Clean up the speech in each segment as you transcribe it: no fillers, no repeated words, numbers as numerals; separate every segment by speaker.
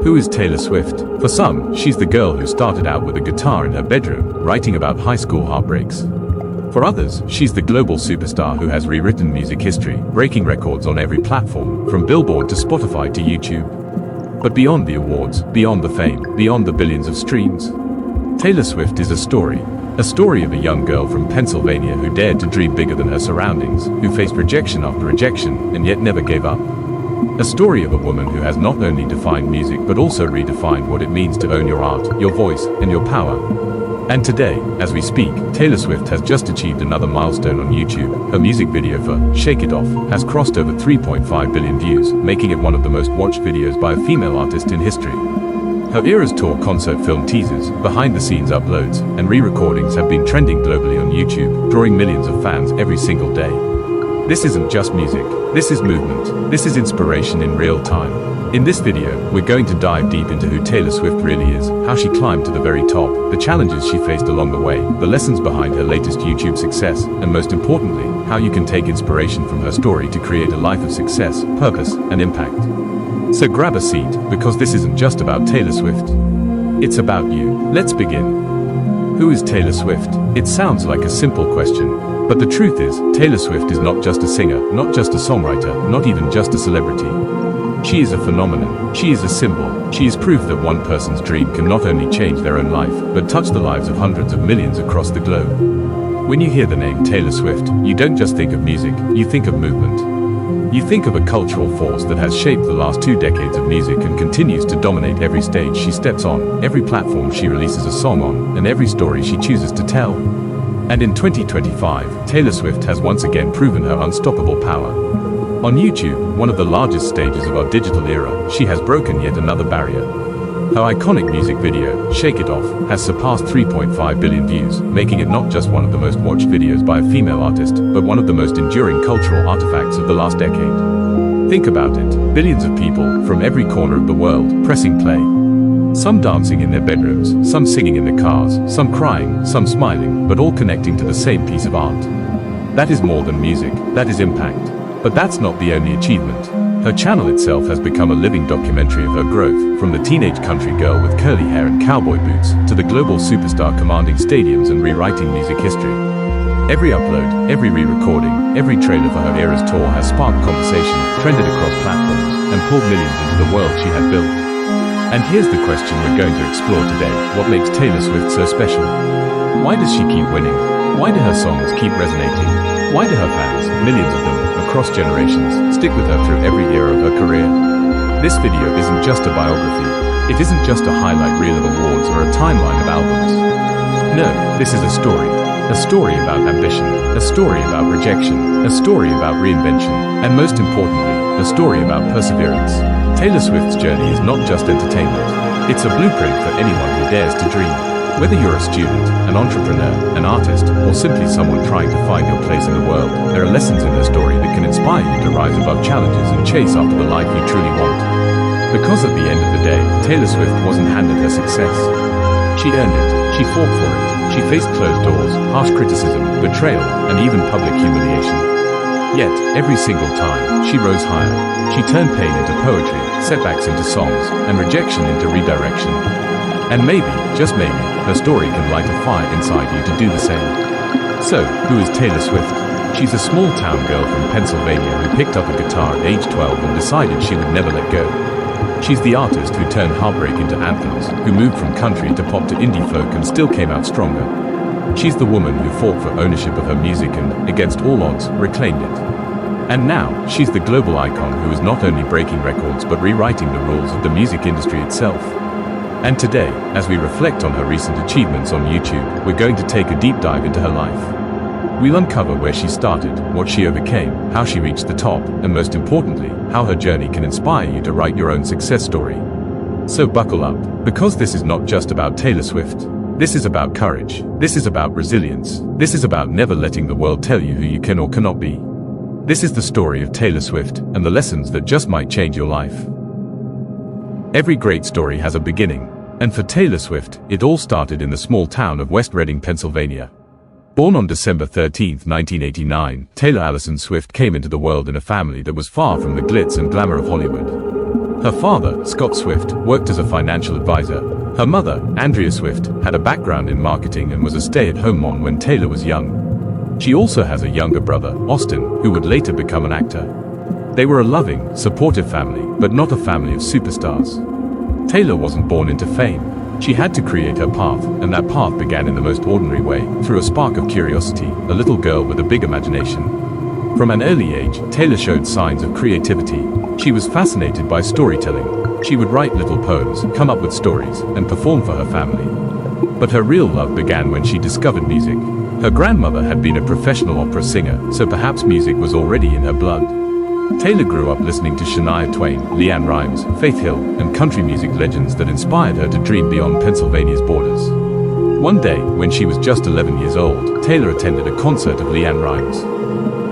Speaker 1: Who is Taylor Swift? For some, she's the girl who started out with a guitar in her bedroom, writing about high school heartbreaks. For others, she's the global superstar who has rewritten music history, breaking records on every platform, from Billboard to Spotify to YouTube. But beyond the awards, beyond the fame, beyond the billions of streams, Taylor Swift is a story of a young girl from Pennsylvania who dared to dream bigger than her surroundings, who faced rejection after rejection, and yet never gave up. A story of a woman who has not only defined music but also redefined what it means to own your art, your voice, and your power. And today, as we speak, Taylor Swift has just achieved another milestone on YouTube. Her music video for Shake It Off has crossed over 3.5 billion views, making it one of the most watched videos by a female artist in history. Her Eras Tour concert film teasers, behind-the-scenes uploads, and re-recordings have been trending globally on YouTube, drawing millions of fans every single day. This isn't just music, this is movement, this is inspiration in real time. In this video, we're going to dive deep into who Taylor Swift really is, how she climbed to the very top, the challenges she faced along the way, the lessons behind her latest YouTube success, and most importantly, how you can take inspiration from her story to create a life of success, purpose, and impact. So grab a seat, because this isn't just about Taylor Swift. It's about you. Let's begin. Who is Taylor Swift? It sounds like a simple question, but the truth is, Taylor Swift is not just a singer, not just a songwriter, not even just a celebrity. She is a phenomenon. She is a symbol. She is proof that one person's dream can not only change their own life, but touch the lives of hundreds of millions across the globe. When you hear the name Taylor Swift, you don't just think of music, you think of movement. You think of a cultural force that has shaped the last 2 decades of music and continues to dominate every stage she steps on, every platform she releases a song on, and every story she chooses to tell. And in 2025, Taylor Swift has once again proven her unstoppable power. On YouTube, one of the largest stages of our digital era, she has broken yet another barrier. Her iconic music video, Shake It Off, has surpassed 3.5 billion views, making it not just one of the most watched videos by a female artist, but one of the most enduring cultural artifacts of the last decade. Think about it, billions of people, from every corner of the world, pressing play. Some dancing in their bedrooms, some singing in their cars, some crying, some smiling, but all connecting to the same piece of art. That is more than music, that is impact. But that's not the only achievement. Her channel itself has become a living documentary of her growth, from the teenage country girl with curly hair and cowboy boots, to the global superstar commanding stadiums and rewriting music history. Every upload, every re-recording, every trailer for her Eras Tour has sparked conversation, trended across platforms, and pulled millions into the world she had built. And here's the question we're going to explore today: what makes Taylor Swift so special? Why does she keep winning? Why do her songs keep resonating? Why do her fans, millions of them, across generations, stick with her through every era of her career? This video isn't just a biography. It isn't just a highlight reel of awards or a timeline of albums. No, this is a story. A story about ambition, a story about rejection, a story about reinvention, and most importantly, a story about perseverance. Taylor Swift's journey is not just entertainment. It's a blueprint for anyone who dares to dream. Whether you're a student, an entrepreneur, an artist, or simply someone trying to find your place in the world, there are lessons in her story that can inspire you to rise above challenges and chase after the life you truly want. Because at the end of the day, Taylor Swift wasn't handed her success. She earned it, she fought for it, she faced closed doors, harsh criticism, betrayal, and even public humiliation. Yet, every single time, she rose higher. She turned pain into poetry, setbacks into songs, and rejection into redirection. And maybe, just maybe, her story can light a fire inside you to do the same. So, who is Taylor Swift? She's a small-town girl from Pennsylvania who picked up a guitar at age 12 and decided she would never let go. She's the artist who turned heartbreak into anthems, who moved from country to pop to indie folk and still came out stronger. She's the woman who fought for ownership of her music and, against all odds, reclaimed it. And now, she's the global icon who is not only breaking records but rewriting the rules of the music industry itself. And today, as we reflect on her recent achievements on YouTube, we're going to take a deep dive into her life. We'll uncover where she started, what she overcame, how she reached the top, and most importantly, how her journey can inspire you to write your own success story. So buckle up, because this is not just about Taylor Swift. This is about courage. This is about resilience. This is about never letting the world tell you who you can or cannot be. This is the story of Taylor Swift, and the lessons that just might change your life. Every great story has a beginning, and for Taylor Swift, it all started in the small town of West Reading, Pennsylvania. Born on December 13, 1989, Taylor Allison Swift came into the world in a family that was far from the glitz and glamour of Hollywood. Her father, Scott Swift, worked as a financial advisor. Her mother, Andrea Swift, had a background in marketing and was a stay-at-home mom when Taylor was young. She also has a younger brother, Austin, who would later become an actor. They were a loving, supportive family, but not a family of superstars. Taylor wasn't born into fame. She had to create her path, and that path began in the most ordinary way, through a spark of curiosity, a little girl with a big imagination. From an early age, Taylor showed signs of creativity. She was fascinated by storytelling. She would write little poems, come up with stories, and perform for her family. But her real love began when she discovered music. Her grandmother had been a professional opera singer, so perhaps music was already in her blood. Taylor grew up listening to Shania Twain, LeAnn Rimes, Faith Hill, and country music legends that inspired her to dream beyond Pennsylvania's borders. One day, when she was just 11 years old, Taylor attended a concert of LeAnn Rimes.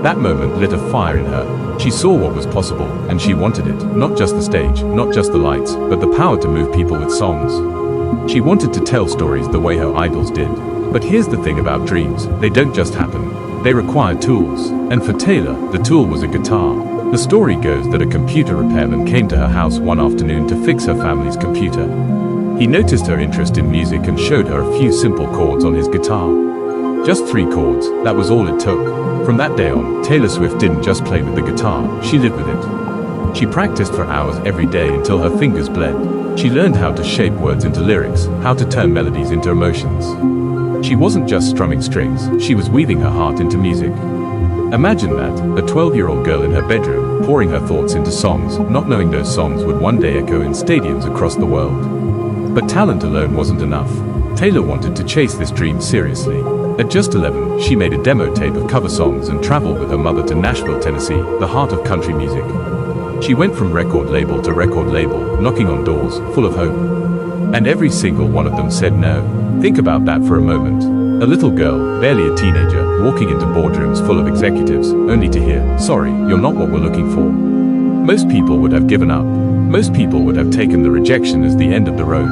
Speaker 1: That moment lit a fire in her. She saw what was possible, and she wanted it, not just the stage, not just the lights, but the power to move people with songs. She wanted to tell stories the way her idols did. But here's the thing about dreams, they don't just happen. They require tools. And for Taylor, the tool was a guitar. The story goes that a computer repairman came to her house one afternoon to fix her family's computer. He noticed her interest in music and showed her a few simple chords on his guitar. Just 3 chords, that was all it took. From that day on, Taylor Swift didn't just play with the guitar, she lived with it. She practiced for hours every day until her fingers bled. She learned how to shape words into lyrics, how to turn melodies into emotions. She wasn't just strumming strings, she was weaving her heart into music. Imagine that, a 12-year-old girl in her bedroom, pouring her thoughts into songs, not knowing those songs would one day echo in stadiums across the world. But talent alone wasn't enough. Taylor wanted to chase this dream seriously. At just 11, she made a demo tape of cover songs and traveled with her mother to Nashville, Tennessee, the heart of country music. She went from record label to record label, knocking on doors, full of hope. And every single one of them said no. Think about that for a moment. A little girl, barely a teenager, walking into boardrooms full of executives, only to hear, "Sorry, you're not what we're looking for." Most people would have given up. Most people would have taken the rejection as the end of the road.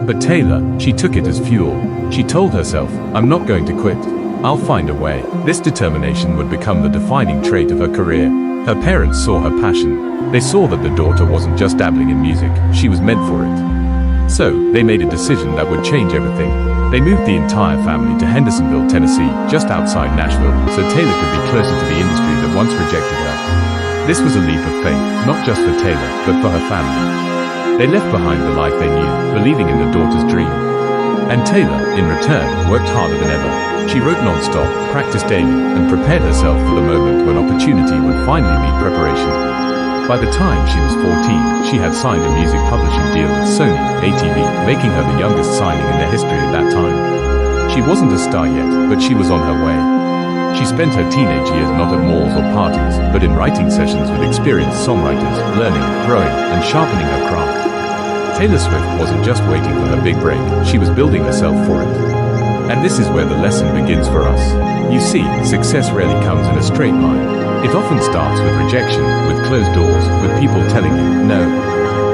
Speaker 1: But Taylor, she took it as fuel. She told herself, "I'm not going to quit. I'll find a way." This determination would become the defining trait of her career. Her parents saw her passion. They saw that the daughter wasn't just dabbling in music, she was meant for it. So, they made a decision that would change everything. They moved the entire family to Hendersonville, Tennessee, just outside Nashville, so Taylor could be closer to the industry that once rejected her. This was a leap of faith, not just for Taylor, but for her family. They left behind the life they knew, believing in the daughter's dream. And Taylor, in return, worked harder than ever. She wrote non-stop, practiced daily, and prepared herself for the moment when opportunity would finally meet preparation. By the time she was 14, she had signed a music publishing deal with Sony, ATV, making her the youngest signing in their history at that time. She wasn't a star yet, but she was on her way. She spent her teenage years not at malls or parties, but in writing sessions with experienced songwriters, learning, growing, and sharpening her craft. Taylor Swift wasn't just waiting for her big break, she was building herself for it. And this is where the lesson begins for us. You see, success rarely comes in a straight line. It often starts with rejection, with closed doors, with people telling you, no.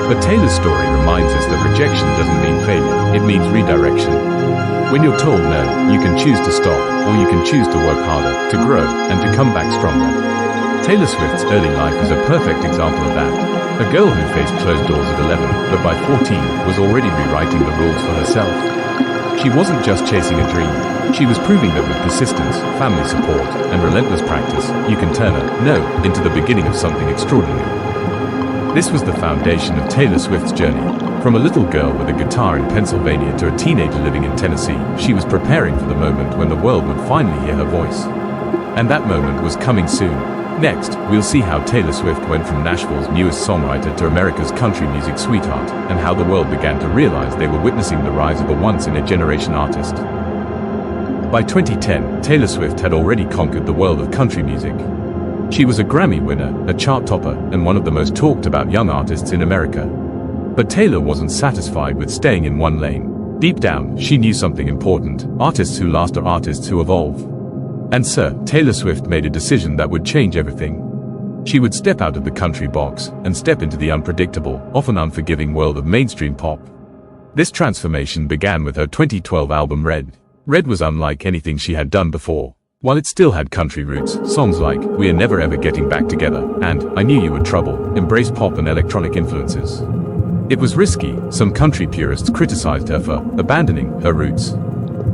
Speaker 1: But Taylor's story reminds us that rejection doesn't mean failure, it means redirection. When you're told no, you can choose to stop, or you can choose to work harder, to grow, and to come back stronger. Taylor Swift's early life is a perfect example of that. A girl who faced closed doors at 11, but by 14, was already rewriting the rules for herself. She wasn't just chasing a dream. She was proving that with persistence, family support, and relentless practice, you can turn a no into the beginning of something extraordinary. This was the foundation of Taylor Swift's journey. From a little girl with a guitar in Pennsylvania to a teenager living in Tennessee, she was preparing for the moment when the world would finally hear her voice. And that moment was coming soon. Next, we'll see how Taylor Swift went from Nashville's newest songwriter to America's country music sweetheart, and how the world began to realize they were witnessing the rise of a once-in-a-generation artist. By 2010, Taylor Swift had already conquered the world of country music. She was a Grammy winner, a chart topper, and one of the most talked about young artists in America. But Taylor wasn't satisfied with staying in one lane. Deep down, she knew something important. Artists who last are artists who evolve. And so, Taylor Swift made a decision that would change everything. She would step out of the country box and step into the unpredictable, often unforgiving world of mainstream pop. This transformation began with her 2012 album Red. Red was unlike anything she had done before. While it still had country roots, songs like We Are Never Ever Getting Back Together and I Knew You Were Trouble embraced pop and electronic influences. It was risky. Some country purists criticized her for abandoning her roots.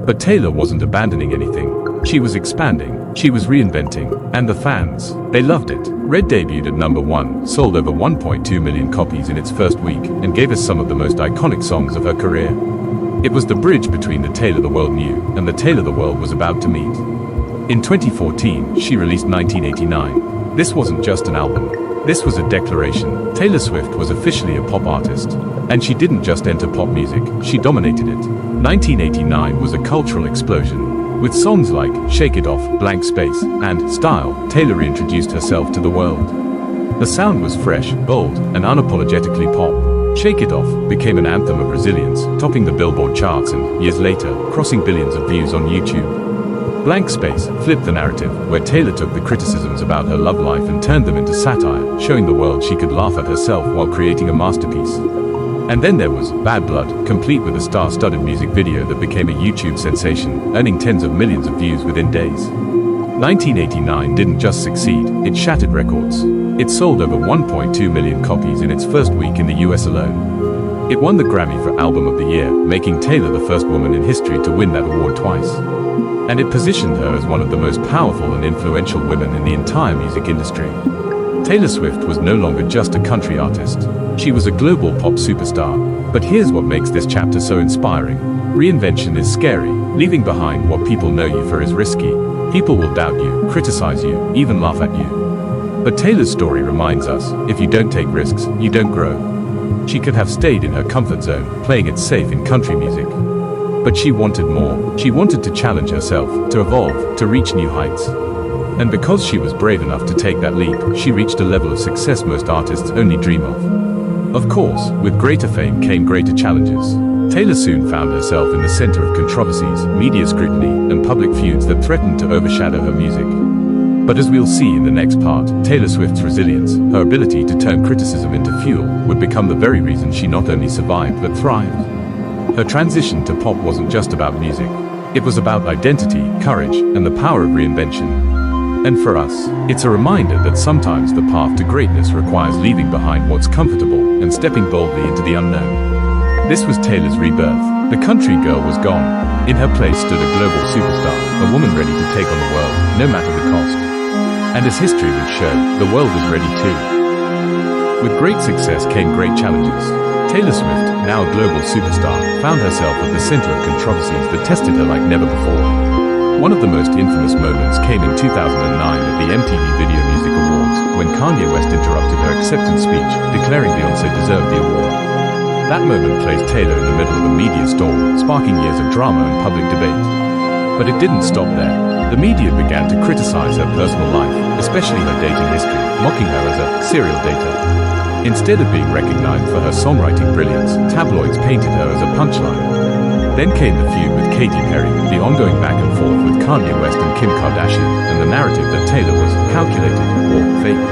Speaker 1: But Taylor wasn't abandoning anything. She was expanding, she was reinventing, and the fans, they loved it. Red debuted at number 1, sold over 1.2 million copies in its first week, and gave us some of the most iconic songs of her career. It was the bridge between the Taylor the world knew and the Taylor the world was about to meet. In 2014, she released 1989. This wasn't just an album. This was a declaration. Taylor Swift was officially a pop artist. And she didn't just enter pop music, she dominated it. 1989 was a cultural explosion. With songs like Shake It Off, Blank Space, and Style, Taylor reintroduced herself to the world. The sound was fresh, bold, and unapologetically pop. Shake It Off became an anthem of resilience, topping the Billboard charts and, years later, crossing billions of views on YouTube. Blank Space flipped the narrative, where Taylor took the criticisms about her love life and turned them into satire, showing the world she could laugh at herself while creating a masterpiece. And then there was Bad Blood, complete with a star-studded music video that became a YouTube sensation, earning tens of millions of views within days. 1989 didn't just succeed, it shattered records. It sold over 1.2 million copies in its first week in the US alone. It won the Grammy for Album of the Year, making Taylor the first woman in history to win that award twice. And it positioned her as one of the most powerful and influential women in the entire music industry. Taylor Swift was no longer just a country artist. She was a global pop superstar. But here's what makes this chapter so inspiring. Reinvention is scary. Leaving behind what people know you for is risky. People will doubt you, criticize you, even laugh at you. But Taylor's story reminds us, if you don't take risks, you don't grow. She could have stayed in her comfort zone, playing it safe in country music. But she wanted more. She wanted to challenge herself, to evolve, to reach new heights. And because she was brave enough to take that leap, she reached a level of success most artists only dream of. Of course, with greater fame came greater challenges. Taylor soon found herself in the center of controversies, media scrutiny, and public feuds that threatened to overshadow her music. But as we'll see in the next part, Taylor Swift's resilience, her ability to turn criticism into fuel, would become the very reason she not only survived but thrived. Her transition to pop wasn't just about music. It was about identity, courage, and the power of reinvention. And for us, it's a reminder that sometimes the path to greatness requires leaving behind what's comfortable and stepping boldly into the unknown. This was Taylor's rebirth. The country girl was gone. In her place stood a global superstar, a woman ready to take on the world, no matter the cost. And as history would show, the world was ready too. With great success came great challenges. Taylor Swift, now a global superstar, found herself at the center of controversies that tested her like never before. One of the most infamous moments came in 2009 at the MTV Video Music Awards, when Kanye West interrupted her acceptance speech, declaring Beyoncé deserved the award. That moment placed Taylor in the middle of a media storm, sparking years of drama and public debate. But it didn't stop there. The media began to criticize her personal life, especially her dating history, mocking her as a serial dater. Instead of being recognized for her songwriting brilliance, tabloids painted her as a punchline. Then came the feud with Katy Perry, the ongoing back and forth with Kanye West and Kim Kardashian, and the narrative that Taylor was calculated or fake.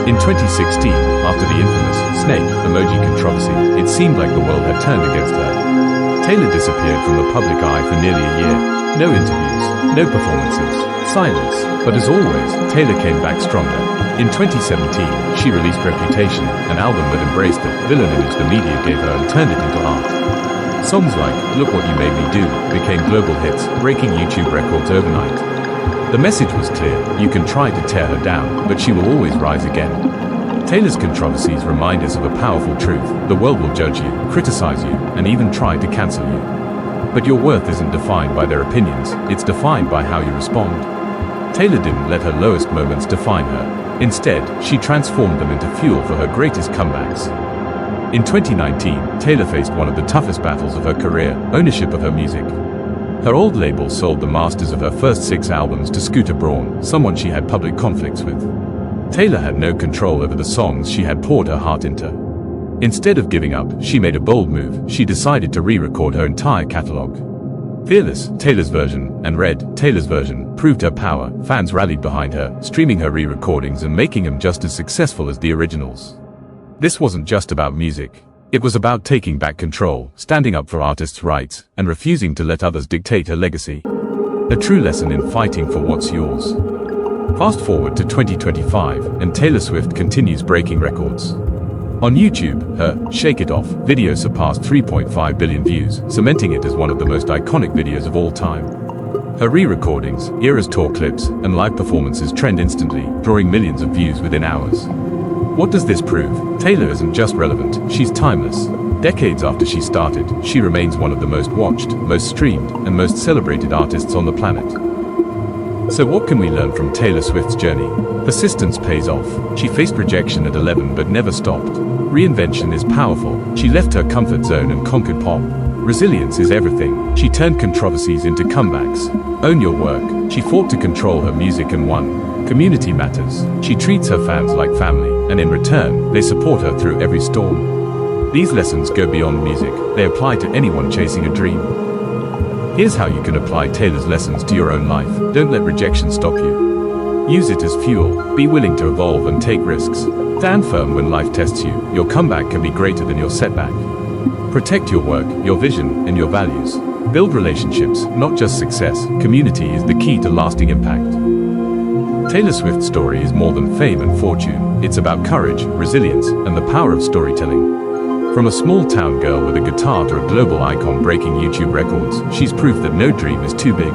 Speaker 1: In 2016, after the infamous snake emoji controversy, it seemed like the world had turned against her. Taylor disappeared from the public eye for nearly a year. No interviews, no performances, silence. But as always, Taylor came back stronger. In 2017, she released Reputation, an album that embraced the villain image the media gave her and turned it into art. Songs like Look What You Made Me Do became global hits, breaking YouTube records overnight. The message was clear: you can try to tear her down, but she will always rise again. Taylor's controversies remind us of a powerful truth: the world will judge you, criticize you, and even try to cancel you. But your worth isn't defined by their opinions, it's defined by how you respond. Taylor didn't let her lowest moments define her. Instead, she transformed them into fuel for her greatest comebacks. In 2019, Taylor faced one of the toughest battles of her career: ownership of her music. Her old label sold the masters of her first 6 albums to Scooter Braun, someone she had public conflicts with. Taylor had no control over the songs she had poured her heart into. Instead of giving up, she made a bold move. She decided to re-record her entire catalog. Fearless, Taylor's version, and Red, Taylor's version, proved her power. Fans rallied behind her, streaming her re-recordings and making them just as successful as the originals. This wasn't just about music. It was about taking back control, standing up for artists' rights, and refusing to let others dictate her legacy. A true lesson in fighting for what's yours. Fast forward to 2025, and Taylor Swift continues breaking records. On YouTube, her Shake It Off video surpassed 3.5 billion views, cementing it as one of the most iconic videos of all time. Her re-recordings, Eras tour clips, and live performances trend instantly, drawing millions of views within hours. What does this prove? Taylor isn't just relevant, she's timeless. Decades after she started, she remains one of the most watched, most streamed, and most celebrated artists on the planet. So what can we learn from Taylor Swift's journey? Persistence pays off. She faced rejection at 11 but never stopped. Reinvention is powerful. She left her comfort zone and conquered pop. Resilience is everything. She turned controversies into comebacks. Own your work. She fought to control her music and won. Community matters. She treats her fans like family, and in return, they support her through every storm. These lessons go beyond music. They apply to anyone chasing a dream. Here's how you can apply Taylor's lessons to your own life. Don't let rejection stop you. Use it as fuel. Be willing to evolve and take risks. Stand firm when life tests you. Your comeback can be greater than your setback. Protect your work, your vision, and your values. Build relationships, not just success. Community is the key to lasting impact. Taylor Swift's story is more than fame and fortune. It's about courage, resilience, and the power of storytelling. From a small-town girl with a guitar to a global icon breaking YouTube records, she's proof that no dream is too big.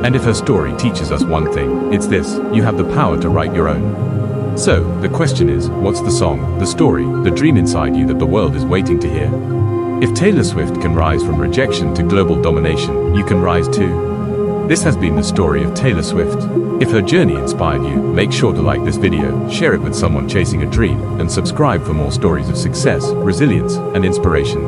Speaker 1: And if her story teaches us one thing, it's this: you have the power to write your own. So, the question is, what's the song, the story, the dream inside you that the world is waiting to hear? If Taylor Swift can rise from rejection to global domination, you can rise too. This has been the story of Taylor Swift. If her journey inspired you, make sure to like this video, share it with someone chasing a dream, and subscribe for more stories of success, resilience, and inspiration.